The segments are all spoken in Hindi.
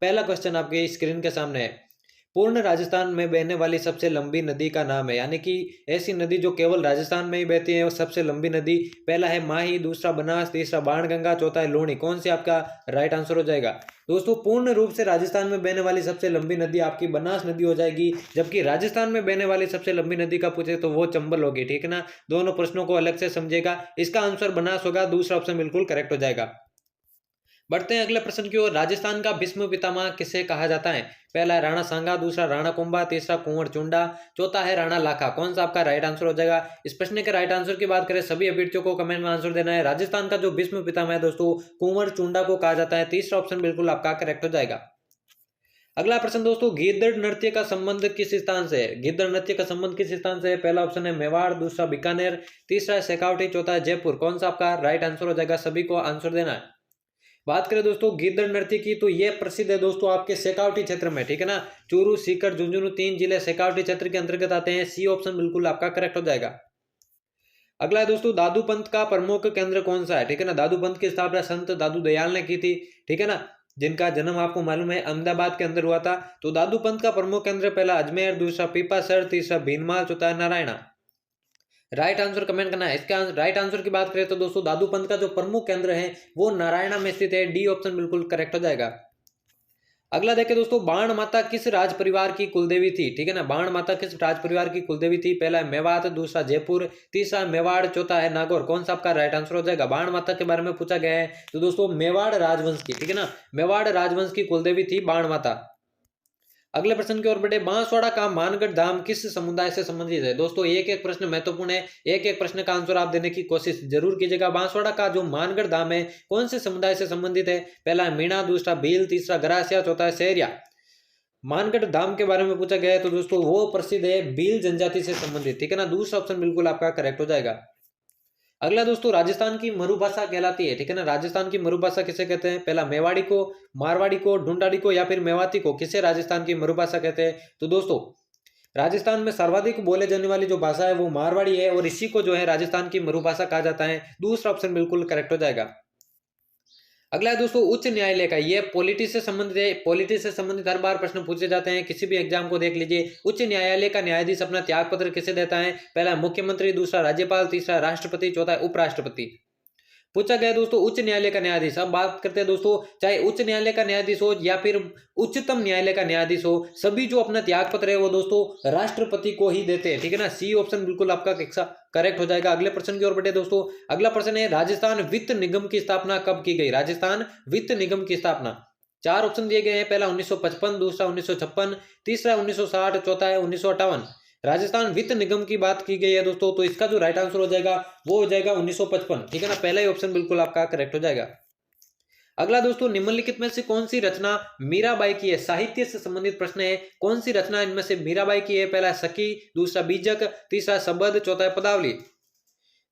पहला क्वेश्चन आपके स्क्रीन के सामने है। पूर्ण राजस्थान में बहने वाली सबसे लंबी नदी का नाम है, यानी कि ऐसी नदी जो केवल राजस्थान में ही बहती है वो सबसे लंबी नदी। पहला है माही, दूसरा बनास, तीसरा बाणगंगा, चौथा है लूणी। कौन सी आपका राइट आंसर हो जाएगा? दोस्तों पूर्ण रूप से राजस्थान में बहने वाली सबसे लंबी नदी आपकी बनास नदी हो जाएगी, जबकि राजस्थान में बहने वाली सबसे लंबी नदी का पूछे तो वो चंबल होगी। ठीक है ना, दोनों प्रश्नों को अलग से समझेगा। इसका आंसर बनास होगा, दूसरा ऑप्शन बिल्कुल करेक्ट हो जाएगा। बढ़ते हैं अगले प्रश्न की ओर। राजस्थान का भीष्म पितामह किसे कहा जाता है? पहला है राणा सांगा, दूसरा राणा कुंभा, तीसरा कुंवर चुंडा, चौथा है राणा लाखा। कौन सा आपका राइट आंसर हो जाएगा? इस प्रश्न के राइट आंसर की बात करें, सभी अभ्यर्थियों को कमेंट में आंसर देना है। राजस्थान का जो भीष्म पितामह है दोस्तों, कुंवर चुंडा को कहा जाता है। तीसरा ऑप्शन बिल्कुल आपका करेक्ट हो जाएगा। अगला प्रश्न दोस्तों, गिद्दड़ नृत्य का संबंध किस स्थान से है? गिद्दड़ नृत्य का संबंध किस स्थान से है? पहला ऑप्शन है मेवाड़, दूसरा बीकानेर, तीसरा है शेखावटी, चौथा है जयपुर। कौन सा आपका राइट आंसर हो जाएगा? सभी को आंसर देना है। बात करें दोस्तों गिद्दड़ नृत्य की, तो यह प्रसिद्ध है दोस्तों आपके शेखावटी क्षेत्र में। ठीक है ना, चूरू, सीकर, झुंझुनू 3 जिले शेखावटी क्षेत्र के अंतर्गत आते हैं। सी ऑप्शन बिल्कुल आपका करेक्ट हो जाएगा। अगला है दोस्तों, दादू पंथ का प्रमुख केंद्र कौन सा है? ठीक है ना, दादू पंथ की स्थापना संत दादू दयाल ने की थी। ठीक है ना, जिनका जन्म आपको मालूम है अहमदाबाद के अंदर हुआ था। तो दादू पंथ का प्रमुख केंद्र पहला अजमेर, दूसरा पीपासर, तीसरा भीनमाल, चौथा नारायणा। राइट आंसर कमेंट करना है। इसका राइट आंसर की बात करें तो दोस्तों दादू पंथ का जो प्रमुख केंद्र है वो नारायणा में स्थित है। डी ऑप्शन बिल्कुल करेक्ट हो जाएगा। अगला देखें दोस्तों, बाण माता किस राज परिवार की कुलदेवी थी? ठीक है ना, बाण माता किस राज परिवार की कुलदेवी थी? पहला है मेवात, दूसरा जयपुर, तीसरा मेवाड़, चौथा है नागौर। कौन सा आपका राइट आंसर हो जाएगा? बाण माता के बारे में पूछा गया है तो दोस्तों मेवाड़ राजवंश की, ठीक है ना, मेवाड़ राजवंश की कुलदेवी थी बाण माता। अगले प्रश्न की ओर बढ़े। बांसवाड़ा का मानगढ़ धाम किस समुदाय से संबंधित है? दोस्तों एक एक प्रश्न महत्वपूर्ण है, एक एक प्रश्न का आंसर आप देने की कोशिश जरूर कीजिएगा। बांसवाड़ा का जो मानगढ़ धाम है कौन से समुदाय से संबंधित है? पहला है मीणा, दूसरा भील, तीसरा गरासिया, चौथा है सेरिया। मानगढ़ धाम के बारे में पूछा गया है तो दोस्तों वो प्रसिद्ध है भील जनजाति से संबंधित। ठीक है ना, दूसरा ऑप्शन बिल्कुल आपका करेक्ट हो जाएगा। अगला दोस्तों, राजस्थान की मरुभाषा कहलाती है। ठीक है ना, राजस्थान की मरुभाषा किसे कहते हैं? पहला मेवाड़ी को, मारवाड़ी को, ढूंढाड़ी को या फिर मेवाती को, किसे राजस्थान की मरुभाषा कहते हैं? तो दोस्तों राजस्थान में सर्वाधिक बोले जाने वाली जो भाषा है वो मारवाड़ी है और इसी को जो है राजस्थान की मरुभाषा कहा जाता है। दूसरा ऑप्शन बिल्कुल करेक्ट हो जाएगा। अगला है दोस्तों, उच्च न्यायालय का, ये पॉलिटिक्स से संबंधित है। पॉलिटिक्स से संबंधित हर बार प्रश्न पूछे जाते हैं, किसी भी एग्जाम को देख लीजिए। उच्च न्यायालय का न्यायाधीश अपना त्याग पत्र किसे देता है? पहला मुख्यमंत्री, दूसरा राज्यपाल, तीसरा राष्ट्रपति, चौथा उपराष्ट्रपति। पूछा गया दोस्तों उच्च न्यायालय का न्यायाधीश। अब बात करते हैं दोस्तों, चाहे उच्च न्यायालय का न्यायाधीश हो या फिर उच्चतम न्यायालय का न्यायाधीश हो, सभी जो अपना त्याग पत्र है वो दोस्तों राष्ट्रपति को ही देते हैं। ठीक है ना, सी ऑप्शन बिल्कुल आपका करेक्ट हो जाएगा। अगले प्रश्न की ओर बढ़े दोस्तों। अगला प्रश्न है, राजस्थान वित्त निगम की स्थापना कब की गई? राजस्थान वित्त निगम की स्थापना, चार ऑप्शन दिए गए हैं। पहला 1955, दूसरा 1956, तीसरा 1960, चौथा है 1958। राजस्थान वित्त निगम की बात की गई है दोस्तों, तो इसका जो राइट आंसर हो जाएगा वो हो जाएगा 1955। ठीक है ना, पहला ही ऑप्शन बिल्कुल आपका करेक्ट हो जाएगा। अगला दोस्तों, निम्नलिखित में से कौन सी रचना मीराबाई की है? साहित्य से संबंधित प्रश्न है, कौन सी रचना इनमें से मीराबाई की है? पहला सखी, दूसरा बीजक, तीसरा शबद, चौथा है पदावली।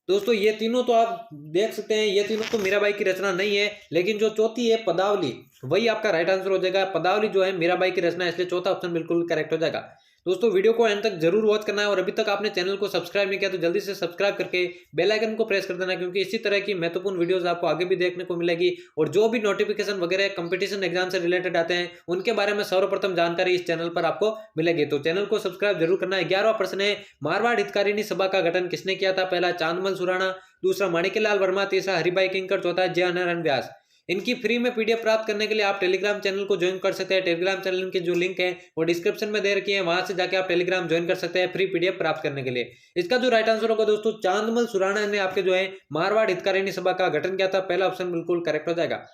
दोस्तों ये तीनों तो आप देख सकते हैं, ये तीनों तो मीराबाई की रचना नहीं है, लेकिन जो चौथी है पदावली वही आपका राइट आंसर हो जाएगा। पदावली जो है मीराबाई की रचना है, इसलिए चौथा ऑप्शन बिल्कुल करेक्ट हो जाएगा। दोस्तों वीडियो को एंड तक जरूर वॉच करना है और अभी तक आपने चैनल को सब्सक्राइब नहीं किया तो जल्दी से सब्सक्राइब करके बेल आइकन को प्रेस कर देना, क्योंकि इसी तरह की महत्वपूर्ण वीडियोस आपको आगे भी देखने को मिलेगी। और जो भी नोटिफिकेशन वगैरह कंपटीशन एग्जाम से रिलेटेड आते हैं उनके बारे में सर्वप्रथम जानकारी इस चैनल पर आपको मिलेगी, तो चैनल को सब्सक्राइब जरूर करना है। 11वां प्रश्न है, मारवाड़ हितकारिणी सभा का गठन किसने किया था? पहला चांदमल सुराणा, दूसरा माणिक्यलाल वर्मा, तीसरा हरिभाई किंकर, चौथा जयनारायण व्यास। इनकी फ्री में पीडीएफ प्राप्त करने के लिए आप टेलीग्राम चैनल को ज्वाइन कर सकते हैं। टेलीग्राम चैनल की जो लिंक है वो डिस्क्रिप्शन में दे रखी है, वहां से जाके आप टेलीग्राम ज्वाइन कर सकते हैं फ्री पीडीएफ प्राप्त करने के लिए। इसका जो राइट आंसर होगा दोस्तों, चांदमल सुराणा ने आपके जो है मारवाड़ हितकारिणी सभा का गठन किया था। पहला ऑप्शन बिल्कुल करेक्ट हो जाएगा।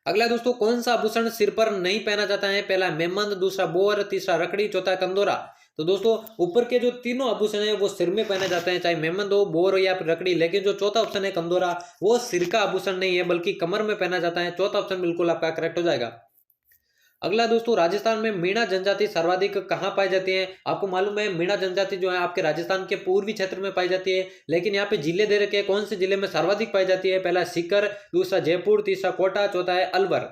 अगला दोस्तों, कौन सा आभूषण सिर पर नहीं पहना जाता है? पहला मेमंद, दूसरा बोर, तीसरा रकड़ी, चौथा कंदोरा। तो दोस्तों ऊपर के जो तीनों आभूषण है वो सिर में पहने जाते हैं, चाहे मेमंद हो, बोर हो या फिर रकड़ी, लेकिन जो चौथा ऑप्शन है कंदोरा वो सिर का आभूषण नहीं है बल्कि कमर में पहना जाता है। चौथा ऑप्शन बिल्कुल आपका करेक्ट हो जाएगा। अगला दोस्तों, राजस्थान में मीणा जनजाति सर्वाधिक कहां पाई जाती है? आपको मालूम है मीणा जनजाति जो है आपके राजस्थान के पूर्वी क्षेत्र में पाई जाती है, लेकिन यहाँ पे जिले दे रखे हैं, कौन से जिले में सर्वाधिक पाई जाती है? पहला सीकर, दूसरा जयपुर, तीसरा कोटा, चौथा है अलवर।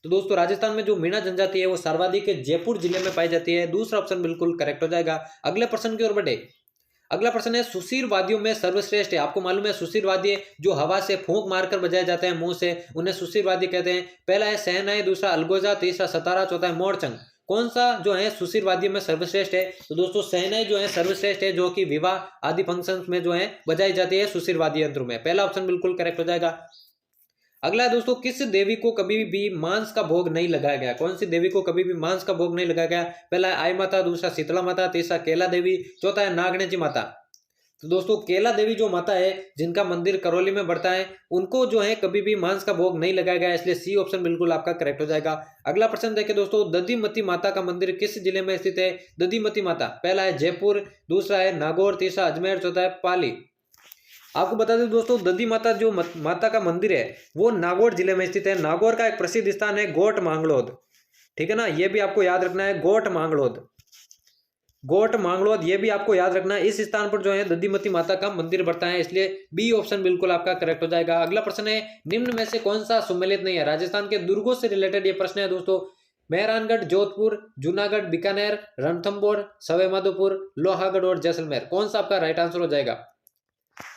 तो दोस्तों राजस्थान में जो मीणा जनजाति है वो सर्वाधिक जयपुर जिले में पाई जाती है। दूसरा ऑप्शन बिल्कुल करेक्ट हो जाएगा। अगले प्रश्न की ओर बढ़े। अगला प्रश्न है सुशीर वाद्यों में सर्वश्रेष्ठ है। आपको मालूम है सुशीर वाद्य जो हवा से फूंक मारकर बजाए जाते हैं मुंह से, उन्हें सुशीर वाद्य कहते हैं। पहला है शहनाई, दूसरा अलगोजा, तीसरा सतारा, चौथा है मोरचंग। कौन सा जो है सुशीर वाद्य में सर्वश्रेष्ठ है? तो दोस्तों शहनाई जो है सर्वश्रेष्ठ है, जो कि विवाह आदि फंक्शंस में जो है बजाई जाती है सुशीर वाद्य यंत्रों में। पहला ऑप्शन बिल्कुल करेक्ट हो जाएगा। अगला है दोस्तों किस देवी को कभी भी मांस का भोग नहीं लगाया गया? कौन सी देवी को कभी भी मांस का भोग नहीं लगाया गया? पहला है आई माता, दूसरा शीतला माता, तीसरा केला देवी, चौथा है नागणेची माता। तो दोस्तों केला देवी जो माता है जिनका मंदिर करौली में बढ़ता है, उनको जो है कभी भी मांस का भोग नहीं लगाया गया, इसलिए सी ऑप्शन बिल्कुल आपका करेक्ट हो जाएगा। अगला प्रश्न देखिए दोस्तों, दधिमती माता का मंदिर किस जिले में स्थित है? दधिमती माता, पहला है जयपुर, दूसरा है नागौर, तीसरा अजमेर, चौथा है पाली। आपको बता दें दोस्तों दधी माता जो माता का मंदिर है वो नागौर जिले में स्थित है। नागौर का एक प्रसिद्ध स्थान है गोट मांगलोद, ठीक है ना, ये भी आपको याद रखना है, गोट मांगलोद, गोट मांगलोद ये भी आपको याद रखना है। इस स्थान पर जो है दधिमती माता का मंदिर बढ़ता है, इसलिए बी ऑप्शन बिल्कुल आपका करेक्ट हो जाएगा। अगला प्रश्न है निम्न में से कौन सा सुमेलित नहीं है? राजस्थान के दुर्गों से रिलेटेड ये प्रश्न है दोस्तों। मेहरानगढ़, जोधपुर, जूनागढ़, बीकानेर, रणथंभौर, सवाईमाधोपुर, लोहागढ़ और जैसलमेर, कौन सा आपका राइट आंसर हो जाएगा?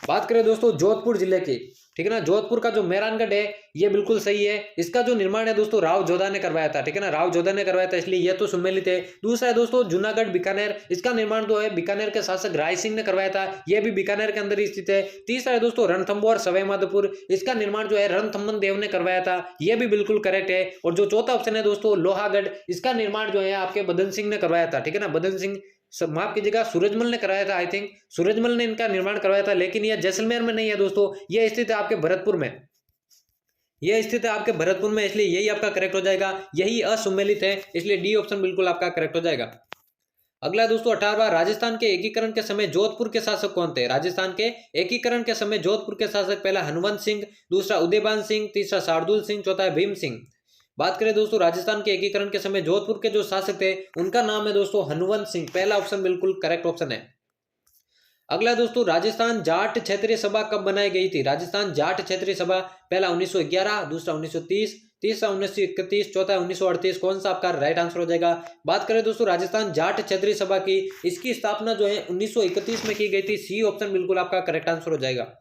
बात करें दोस्तों जोधपुर जिले की, ठीक है ना, जोधपुर का जो मेहरानगढ़ है ये बिल्कुल सही है। इसका जो निर्माण है दोस्तों राव जोधा ने करवाया था, ठीक है ना, राव जोधा ने करवाया था, इसलिए ये तो सुमेलित है। दूसरा है दोस्तों जूनागढ़ बीकानेर, इसका निर्माण जो है बीकानेर के शासक राय सिंह ने करवाया था, यह भी बीकानेर के अंदर ही स्थित है। तीसरा है दोस्तों रणथंभौर सवाईमाधोपुर, इसका निर्माण जो है रणथंभन देव ने करवाया था, यह भी बिल्कुल करेक्ट है। और जो चौथा ऑप्शन है दोस्तों लोहागढ़, इसका निर्माण जो है आपके बदन सिंह ने करवाया था, ठीक है ना, बदन सिंह, माफ कीजिएगा सूरजमल ने कराया था, आई थिंक सूरजमल ने इनका निर्माण करवाया था, लेकिन यह जैसलमेर में नहीं है दोस्तों, यह स्थित है आपके भरतपुर में, यह स्थित है आपके भरतपुर में, इसलिए यही आपका करेक्ट हो जाएगा, यही असुमेलित है, इसलिए डी ऑप्शन बिल्कुल आपका करेक्ट हो जाएगा। अगला दोस्तों 18वां, राजस्थान के एकीकरण के समय जोधपुर के शासक कौन थे? राजस्थान के एकीकरण के समय जोधपुर के शासक, पहला हनुवंत सिंह, दूसरा उदयबान सिंह, तीसरा शार्दुल सिंह, चौथा है भीम सिंह। बात करें दोस्तों राजस्थान के एकीकरण के समय जोधपुर के जो शासक थे उनका नाम है दोस्तों हनुवंत सिंह, पहला ऑप्शन बिल्कुल करेक्ट ऑप्शन है। अगला दोस्तों राजस्थान जाट क्षेत्रीय सभा कब बनाई गई थी? राजस्थान जाट क्षेत्रीय सभा, पहला 1911, दूसरा 1930, तीसरा 1931, चौथा 1938, कौन सा आपका राइट आंसर हो जाएगा? बात करें दोस्तों राजस्थान जाट क्षेत्रीय सभा की, इसकी स्थापना जो है 1931 में की गई थी, सी ऑप्शन बिल्कुल आपका करेक्ट आंसर हो जाएगा।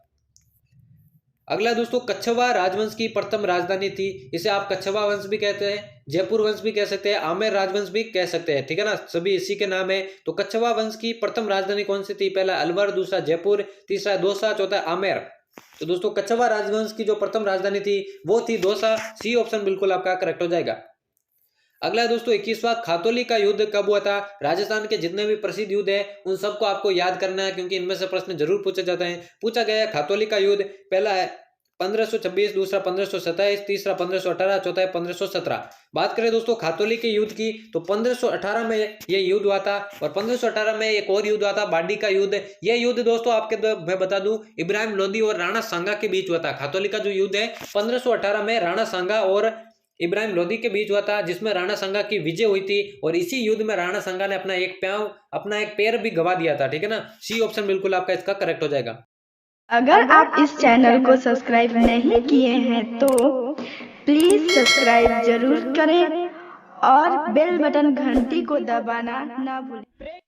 अगला दोस्तों कच्छवा राजवंश की प्रथम राजधानी थी, इसे आप कच्छवा वंश भी कहते हैं, जयपुर वंश भी कह सकते हैं, आमेर राजवंश भी कह सकते हैं, ठीक है ना, सभी इसी के नाम है। तो कच्छवा वंश की प्रथम राजधानी कौन सी थी? पहला अलवर, दूसरा जयपुर, तीसरा दौसा, चौथा आमेर। तो दोस्तों कच्छवा राजवंश की जो प्रथम राजधानी थी वो थी दौसा, सी ऑप्शन बिल्कुल आपका करेक्ट हो जाएगा। अगला दोस्तों 21वां खातौली का युद्ध कब हुआ था? राजस्थान के जितने भी प्रसिद्ध युद्ध है उन सबको आपको याद करना है, क्योंकि इनमें से प्रश्न जरूर पूछे जाते हैं। पूछा गया है खातौली का युद्ध, पहला है 1526, दूसरा 1527, तीसरा 1518, चौथा है 1517। बात करें दोस्तों खातौली के युद्ध की तो 1518 में ये युद्ध हुआ था, और 1518 में एक और युद्ध हुआ था बाडी का युद्ध। यह युद्ध दोस्तों आपके मैं बता दूं इब्राहिम लोदी और राणा सांगा के बीच हुआ था। खातौली का जो युद्ध है 1518 में राणा सांगा और इब्राहिम लोदी के बीच हुआ था, जिसमें राणा सांगा की विजय हुई थी, और इसी युद्ध में राणा सांगा ने अपना एक पैर भी गवा दिया था, ठीक है ना, सी ऑप्शन बिल्कुल आपका इसका करेक्ट हो जाएगा। अगर आप इस चैनल को सब्सक्राइब नहीं किए हैं तो प्लीज सब्सक्राइब जरूर करें और बेल बटन घंटी को दबाना ना भूलें।